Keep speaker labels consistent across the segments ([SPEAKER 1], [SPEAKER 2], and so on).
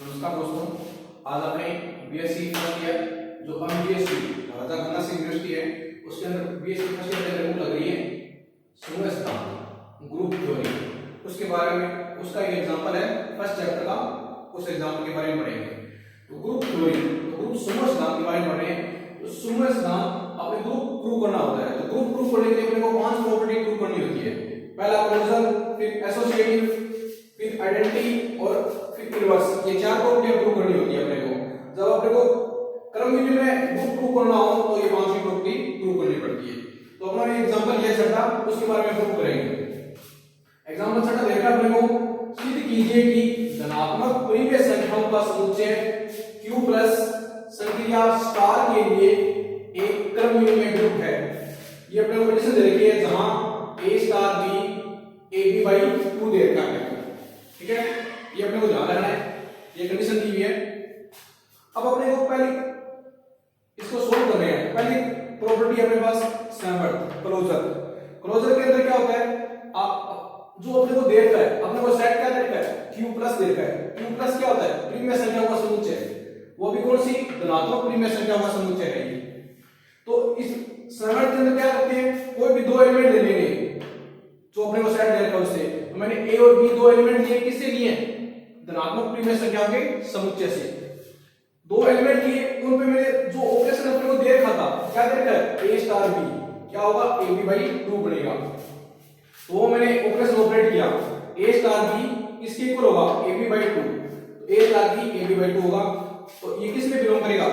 [SPEAKER 1] नमस्कार दोस्तों, आज अपने बीएससी फर्स्ट ईयर जो एमजीएसटी राजा गंगा सिंह यूनिवर्सिटी है उसके अंदर बीएससी फर्स्ट ईयर के अंदर लग रही है समूह सिद्धांत ग्रुप थ्योरी। उसके बारे में उसका एक एग्जांपल है फर्स्ट चैप्टर का, उस एग्जांपल के बारे में पढ़ेंगे। तो ग्रुप थ्योरी तो ग्रुप समूह सिद्धांत के बारे में पढ़ रहे हैं। तो समूह सिद्धांत अपने ग्रुप प्रूव करना होता है। तो ग्रुप प्रूव करने के लिए अपने को 5 प्रॉपर्टी प्रूव करनी होती है। पहला क्लोजर, फिर एसोसिएटिव, फिर आइडेंटिटी और फिर इनवर्स। ये 4 प्रॉपर्टी प्रूव करनी होती है अपने को। जब अपने को क्रम विधि में ग्रुप प्रूव करना हो तो ये 5 प्रॉपर्टी प्रूव करनी पड़ती है। तो अपना एग्जांपल ये छठा, उसके बारे में प्रूव करेंगे। एग्जांपल छठा देखा अपने को, सिद्ध कीजिए कि धनात्मक पूर्णिम संख्याओं का समुच्चय q प्लस संक्रिया स्टार के लिए एक क्रम युग्म ग्रुप है। ये अपने को कंडीशन दे रखी है जहां a star b ab by 2 दे रखा है। ठीक है, ये अपने को ध्यान रखना है, ये कंडीशन दी हुई है। अब अपने को पहले इसको सोल्व कर रहे हैं। पहली प्रॉपर्टी अपने पास सामर्थ्य क्लोजर। क्लोजर के अंदर क्या होता है, आप जो अपने को देता है, अपने को सेट क्या देता है, q प्लस देता है। q प्लस क्या होता है, पूर्णिम संख्याओं का समुच्चय, वो भी कौन सी, धनात्मक पूर्णिम संख्याओं का समुच्चय है ये। तो इस सामर्थ्य के अंदर क्या करते हैं, कोई भी 2 एलिमेंट ले लेंगे जो अपने को सेट दे रखा है उससे। तो मैंने a और b 2 एलिमेंट लिए, किससे लिए, धनात्मक पूर्णिम संख्याओं के समुच्चय से। 2 एलिमेंट लिए, उन पे मैंने जो ऑपरेशन अपने को दे रखा था, क्या दे रखा है, a स्टार b, क्या होगा, ab by 2 बनेगा। तो वो मैंने ऑपरेशन ऑपरेट किया, a स्टार b किसके इक्वल होगा, ab by 2। तो a star b ab by 2 होगा। तो ये किस में बिलोंग करेगा,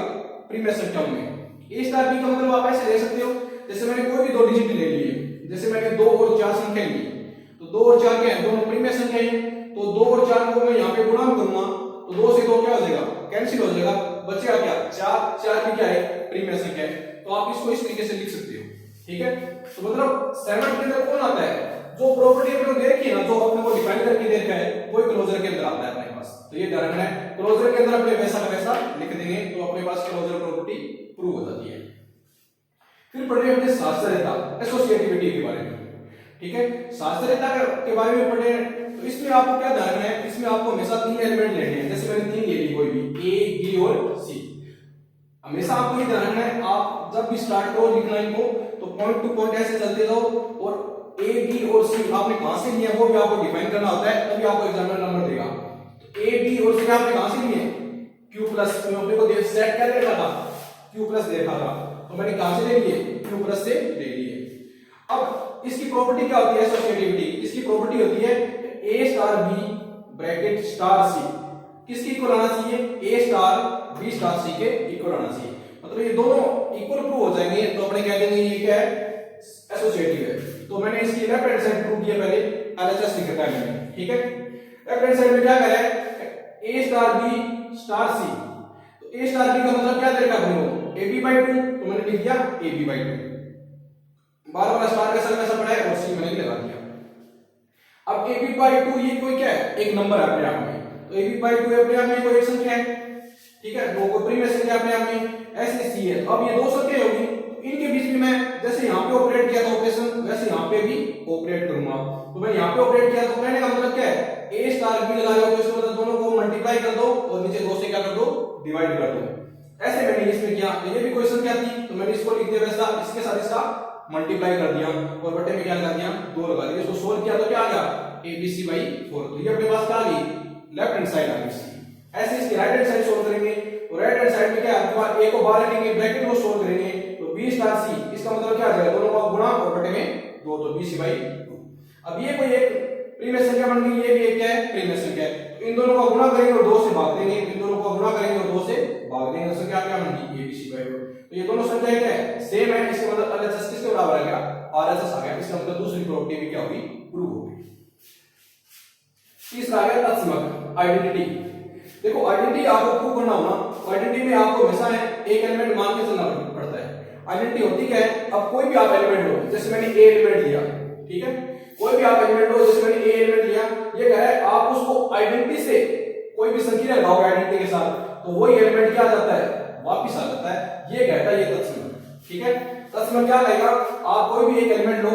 [SPEAKER 1] प्रीमियम संख्याओं में। a स्टार b का मतलब आप ऐसे ले सकते हो, जैसे मैंने कोई भी 2 डिजिट ले लिए, जैसे मैंने 2 और 4 संख्या ली। तो 2 और 4 क्या है, दोनों प्रीमियम संख्या है। तो 2 और 4 को मैं यहाँ पे गुणा करूंगा तो 2 से 2 क्या हो जाएगा, कैंसिल हो जाएगा, बचेगा क्या, 4। 4 भी क्या है, प्रीमियम संख्या है। तो आप इसको इस तरीके से लिख सकते हो। ठीक है, तो मतलब सेवन के अंदर कौन आता है, जो प्रॉपर्टी अपने को दे रखी है ना, जो अपने को डिफाइन करके दे रखा है, कोई क्लोजर के अंदर आता है अपने पास। तो ये ध्यान रखना है, क्लोजर के अंदर अपने वैसा का वैसा लिख देंगे तो अपने पास क्लोजर प्रॉपर्टी प्रूव हो जाती है। फिर पढ़ रहे हैं अपने शास्त्रीयता एसोसिएटिविटी के बारे में। ठीक है, शास्त्रीयता के बारे में पढ़े। तो इसमें आपको क्या ध्यान रखना है, इसमें आपको हमेशा 3 एलिमेंट लेने हैं। जैसे मैंने 3 ले ली, कोई भी a b और c। हमेशा आपको ये ध्यान रखना है, आप जब भी स्टार्ट करो लिखना इनको तो पॉइंट टू पॉइंट ऐसे चलते जाओ, और a b और c आपने कहां से लिए वो भी आपको डिफाइन करना होता है, तभी आपको एग्जामिनर नंबर देगा। तो a b और c आपने कहां से लिए, q प्लस में अपने को सेट क्या दे रखा था, q प्लस दे रखा था, तो मैंने कहां से ले लिए, q प्लस से ले लिए। अब इसकी प्रॉपर्टी क्या होती है, एसोसिएटिविटी। इसकी प्रॉपर्टी होती है a star b bracket star c किसके इक्वल आना चाहिए, a star b star c के इक्वल आना चाहिए। मतलब ये दोनों इक्वल प्रूव हो जाएंगे तो अपने कह देंगे ये क्या है, एसोसिएटिव है। तो मैंने इसकी लेफ्ट हैंड साइड प्रूव किया, पहले एलएचएस लिख रखा है मैंने। ठीक है, लेफ्ट हैंड साइड में क्या करा है, a star b star c। तो a स्टार b का मतलब क्या दे रखा है अपने को, ab by 2, तो मैंने लिख दिया ab by 2। Bar bar star का कैसा पड़ा है और c मैंने लगा दिया। अब ab by 2 ये कोई क्या है, एक नंबर है अपने आप में। तो ab by 2 अपने आप में कोई एक संख्या है। ठीक है, दो कोई प्रीमियम संख्या अपने आप में, ऐसे c है। अब ये 2 संख्या होगी, तो इनके बीच में मैं जैसे यहाँ पे ऑपरेट किया था ऑपरेशन, वैसे यहाँ पे भी ऑपरेट करूंगा। तो मैंने यहाँ पे ऑपरेट किया, तो कहने का मतलब क्या है, a स्टार b लगा रहे हो तो इसका मतलब दोनों को मल्टीप्लाई कर दो और नीचे 2 से क्या कर दो, डिवाइड कर दो। ऐसे मैंने इसमें किया। तो ये भी कोई संख्या थी तो मैंने इसको लिख दिया वैसा, इसके साथ इसका मल्टीप्लाई कर दिया और बटे में क्या लगा दिया, 2 लगा दिया। इसको सोल्व किया तो क्या आ गया, abc by 4। तो ये अपने पास क्या आ गई, लेफ्ट हैंड साइड आ गई इसकी। ऐसे इसकी राइट हैंड साइड सोल्व करेंगे तो राइट हैंड साइड में क्या है, a को बाहर रखेंगे, ब्रैकेट को सोल्व करेंगे तो b स्टार c, इसका मतलब क्या आ जाएगा, दोनों का गुणा और बटे में 2, तो bc by 2। अब ये कोई एक प्रीमियम संख्या बन गई, ये भी एक क्या है, प्रीमियम संख्या है। तो इन दोनों का गुणा करेंगे और 2 से भाग देंगे, इन दोनों का गुणा करेंगे और 2 से भाग देंगे, तो संख्या क्या बन गई, abc by 2। तो ये दोनों संख्या क्या है, सेम है। इसका मतलब LHS किसके बराबर आ गया, RHS आ गया। इसका मतलब दूसरी प्रॉपर्टी भी क्या होगी, प्रूव होगी। तीसरा आ गया तत्समक आइडेंटिटी। देखो आइडेंटिटी आपको प्रूव करना होगा, आइडेंटिटी में आपको हमेशा है एक एलिमेंट मान के चलना पड़ता है। आइडेंटिटी होती क्या है, अब कोई भी आप एलिमेंट लो, जैसे मैंने a एलिमेंट लिया, ठीक है, कोई भी आप एलिमेंट लो, जैसे मैंने a एलिमेंट लिया, ये कह रहा है आप उसको आइडेंटिटी से कोई भी संख्या लगाओगे आइडेंटिटी के साथ तो वही एलिमेंट क्या आ जाता है, वापस आ जाता है। ये कहता है ये तत्समक। ठीक है, तत्समक क्या कहेगा, आप कोई भी एक एलिमेंट लो,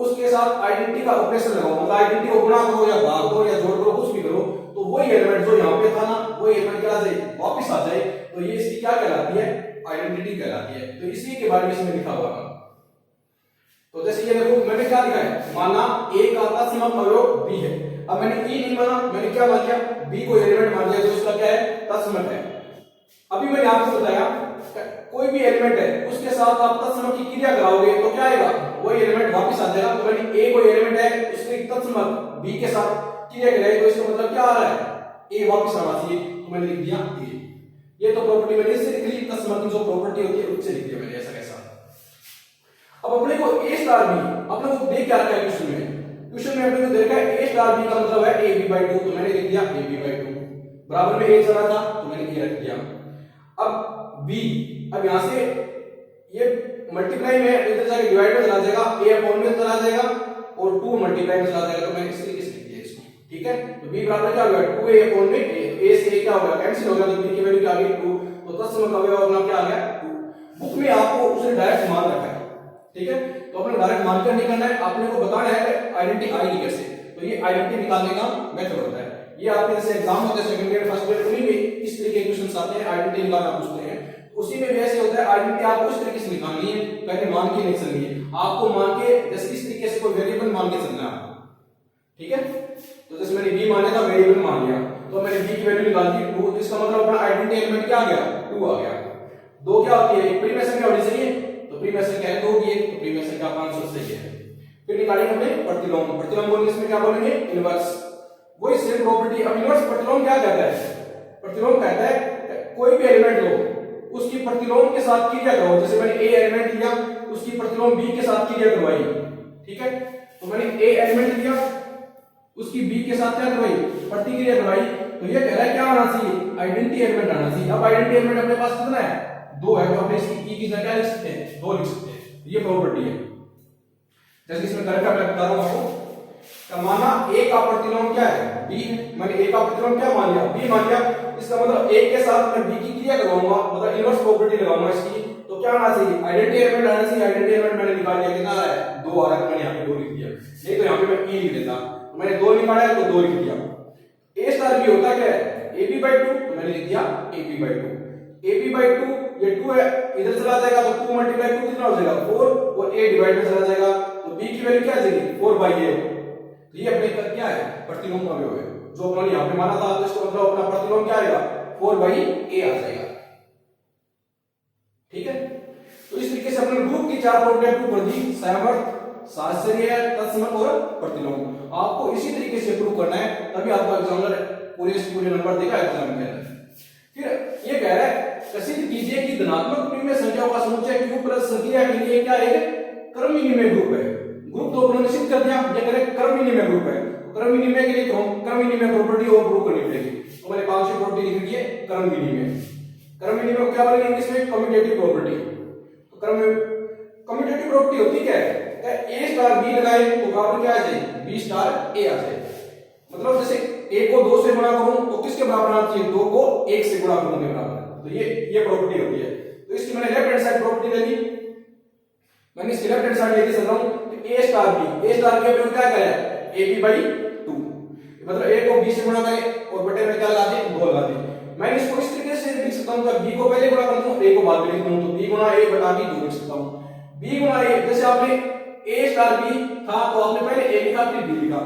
[SPEAKER 1] उसके साथ आइडेंटिटी का ऑपरेशन लगाओ, मतलब आइडेंटिटी को गुणा करो या भाग दो या जोड़ करो, कुछ भी करो, तो वही एलिमेंट जो यहाँ पे था ना, वही एलिमेंट क्या इसी के बारे में इसमें लिखा हुआ है। तो जैसे ये देखो मैंने क्या लिखा है, माना A का तत्समक अवयव B है। अब मैंने E नहीं माना, मैंने क्या मान लिया, B को एलिमेंट मान लिया जो उसका क्या है, तत्समक है। अभी मैंने आपको बताया कोई भी एलिमेंट है उसके साथ आप तत्समक की क्रिया कराओगे तो क्या आएगा, वही एलिमेंट वापस आ जाएगा। तो मैंने A कोई एलिमेंट है उसके तत्समक B के साथ क्रिया कराई तो इसका मतलब क्या आ रहा है, A वापस आना चाहिए, तो मैंने लिख दिया A। ये तो प्रॉपर्टी मैंने इससे लिख ली, तत्समक की जो प्रॉपर्टी होती है उससे लिख दिया मैंने ऐसा कैसा। अब अपने को A स्टार B अपने को दे क्या रखा है क्वेश्चन में, क्वेश्चन में अपने को देखा है A स्टार B का मतलब है AB/2, तो मैंने लिख दिया AB/2। बराबर में A चला था तो मैंने A रख दिया। अब B, अब यहां से ये मल्टीप्लाई में इधर जाके डिवाइड में चला जाएगा, A अपॉन में चला जाएगा और 2 मल्टीप्लाई में चला जाएगा, तो मैंने इस तरीके से लिख दिया इसको। ठीक है, तो B बराबर क्या होगा 2A अपॉन में A से A क्या होगा कैंसिल हो गया, तो B की वैल्यू क्या आ गई 2, तो तत्समक अवयव अपना क्या आ गया 2। बुक में आपको उसने डायरेक्ट मान रखा है, ठीक है, तो अपने डायरेक्ट मानकर नहीं करना है, आपने को बताना है आइडेंटिटी आएगी कैसे, तो ये आइडेंटिटी निकालने का मेथड होता है। ये आपके जैसे एग्जाम होते हैं सेकंड ईयर फर्स्ट ईयर उन्हीं में इस तरीके के क्वेश्चंस आते हैं, आइडेंटिटी निकालना पूछते हैं, उसी में भी ऐसे होता है। आइडेंटिटी आपको इस तरीके से निकालनी है, पहले मान के नहीं चलनी है, आपको मान के जैसे इस तरीके से कोई वेरिएबल मान के चलना है, ठीक है। तो जैसे मैंने b मान लिया था, वेरिएबल मान लिया, तो मैंने b की वैल्यू निकाल दी 2, इसका मतलब अपना आइडेंटिटी एलिमेंट क्या आ गया 2 आ गया। 2 क्या होती है, प्रीमियर संख्या होनी चाहिए, तो प्रीमियर संख्या है 2 की है, तो प्रीमियर संख्या का आंसर सही है। फिर निकालेंगे हमने प्रतिलोम, प्रतिलोम बोलेंगे इसमें क्या बोलेंगे इनवर्स, वही सेम प्रॉपर्टी। अब इनवर्स प्रतिलोम क्या कहता है, प्रतिलोम कहता है कोई भी एलिमेंट लो उसकी प्रतिलोम के साथ क्रिया करो, जैसे मैंने A एलिमेंट लिया उसकी प्रतिलोम B के साथ क्रिया करवाई, ठीक है, तो मैंने A एलिमेंट लिया उसकी B के साथ क्या करवाई प्रतिक्रिया करवाई, तो ये कह रहा है क्या आना चाहिए आइडेंटिटी एलिमेंट आना चाहिए। अब आइडेंटिटी एलिमेंट अपने पास कितना है 2 है, तो अपने इसकी E की जगह क्या लिख सकते हैं 2 लिख सकते हैं, ये प्रॉपर्टी है। जैसे इसमें करके मैं बता रहा हूं आपको, माना A का प्रतिलोम क्या है B है, मैंने A का प्रतिलोम क्या मान लिया B मान लिया, इसका मतलब A के साथ मैं B की क्रिया करवाऊंगा, मतलब इनवर्स प्रॉपर्टी लगाऊंगा इसकी, तो क्या आना चाहिए आइडेंटिटी एलिमेंट आना चाहिए। आइडेंटिटी एलिमेंट मैंने निकाल लिया, कितना है 2 आ रहा है, तो मैंने यहां पे 2 लिख दिया, नहीं तो यहां पे मैं E लिख देता, तो मैंने 2 निकाला है तो 2 लिख दिया। A स्टार B होता क्या है AB/2, तो मैंने लिख दिया AB/2। AB/2 ये 2 है, इधर चला जाएगा तो 2 मल्टीप्लाई 2 कितना हो जाएगा 4, और A डिवाइड में चला जाएगा तो B की वैल्यू क्या आ जाएगी 4/A। तो ये अपने का क्या है प्रतिलोम अवयव है, जो अपने यहां पे माना था, तो इसका मतलब अपना प्रतिलोम क्या आएगा 4/A आ जाएगा, ठीक है। तो इस तरीके से अपने ग्रुप की 4 प्रॉपर्टियां प्रूव कर दी, सामर्थ्य, साहचर्य, तत्समक और प्रतिलोम। आपको इसी तरीके से प्रूव करना है, तभी आपका एग्जामिनर पूरे नंबर देगा एग्जाम के अंदर। फिर ये कह रहा है सिद्ध कीजिए कि धनात्मक प्रीमियर संख्याओं का समुच्चय q प्लस संक्रिया के लिए क्या है क्रम विनिमय ग्रुप है। ग्रुप तो अपने सिद्ध कर दिया, ये कह रहे क्रम विनिमय ग्रुप है, क्रम विनिमय के लिए क्रम विनिमय प्रॉपर्टी और प्रूव करनी पड़ेगी, तो मैंने 5 प्रॉपर्टी लिख दी है क्रम विनिमय। क्रम विनिमय को क्या बोलेंगे इंग्लिश में कम्यूटेटिव प्रॉपर्टी। तो क्रम कम्यूटेटिव प्रॉपर्टी होती क्या है, A स्टार B लगाए तो बराबर क्या आ जाए B स्टार A आ जाए, मतलब जैसे A को 2 से गुणा करूं तो किसके बराबर आना चाहिए 2 को 1 से गुणा करूं के बराबर, तो ये प्रॉपर्टी होती है। तो इसकी मैंने लेफ्ट हैंड साइड प्रॉपर्टी ले ली, मैंने इसकी लेफ्ट हैंड साइड लेके चल रहा हूं, तो A स्टार B अपने क्या करें AB/2, मतलब A को B से गुणा करें और बटे में क्या लगा दें 2 लगा दें। मैं इसको इस तरीके से लिख सकता हूं, B को पहले गुणा कर दूं A को बाद में लिख दूं, तो B गुणा A बटा B 2 लिख सकता हूं। B गुणा A, जैसे आपने A स्टार B था तो आपने पहले A लिखा फिर B लिखा,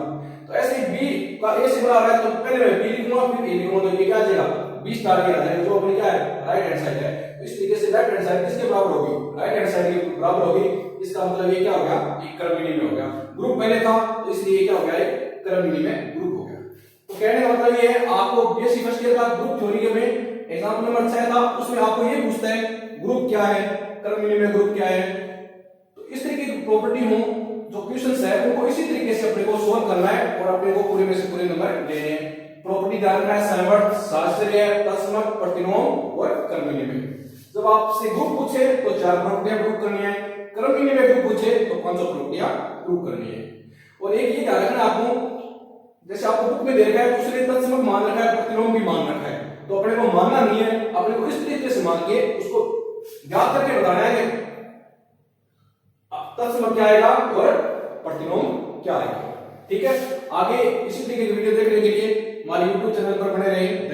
[SPEAKER 1] तो ऐसे B का A से गुणा आ रहा है तो पहले मैं B लिखूंगा फिर A लिखूंगा, तो ये क्या आ जाएगा B स्टार A आ जाएगा, जो अपने क्या है राइट हैंड साइड है। तो इस तरीके से लेफ्ट हैंड साइड किसके बराबर होगी राइट हैंड साइड के बराबर होगी, इसका मतलब ये क्या हो गया एक क्रम विनिमय हो गया। ग्रुप पहले था तो इसलिए क्या हो गया एक क्रम विनिमय ग्रुप हो गया। तो कहने का मतलब ये है आपको बीएससी फर्स्ट ईयर का ग्रुप थ्योरी में एग्जाम नंबर 6 था, उसमें आपको ये पूछता है ग्रुप क्या है, क्रम विनिमय ग्रुप क्या है। तो इस तरीके की प्रॉपर्टी हो जो क्वेश्चंस है उनको इसी तरीके से अपने को सोल्व करना है और अपने को पूरे में से पूरे नंबर लेने हैं। प्रॉपर्टी ध्यान रखना है सामर्थ्य, साहचर्य, तत्समक, प्रतिलोम और क्रम विनिमय। जब आपसे ग्रुप पूछे तो 4 प्रॉपर्टियां प्रूव करनी है, क्रम विनिमय ग्रुप पूछे तो 5 प्रॉपर्टियां प्रूव करनी है। और एक ये ध्यान रखना आपको, जैसे आपको बुक में दे रखा है दूसरे तत्समक मान रखा है, प्रतिलोम भी मान रखा है, तो अपने को मानना नहीं है, अपने को इस तरीके से मान के उसको याद करके बताना है कि तत्समक क्या आएगा और प्रतिलोम क्या आएगा। ठीक है, आगे इसी तरीके की वीडियो देखने के लिए हमारे YouTube चैनल पर बने रहें।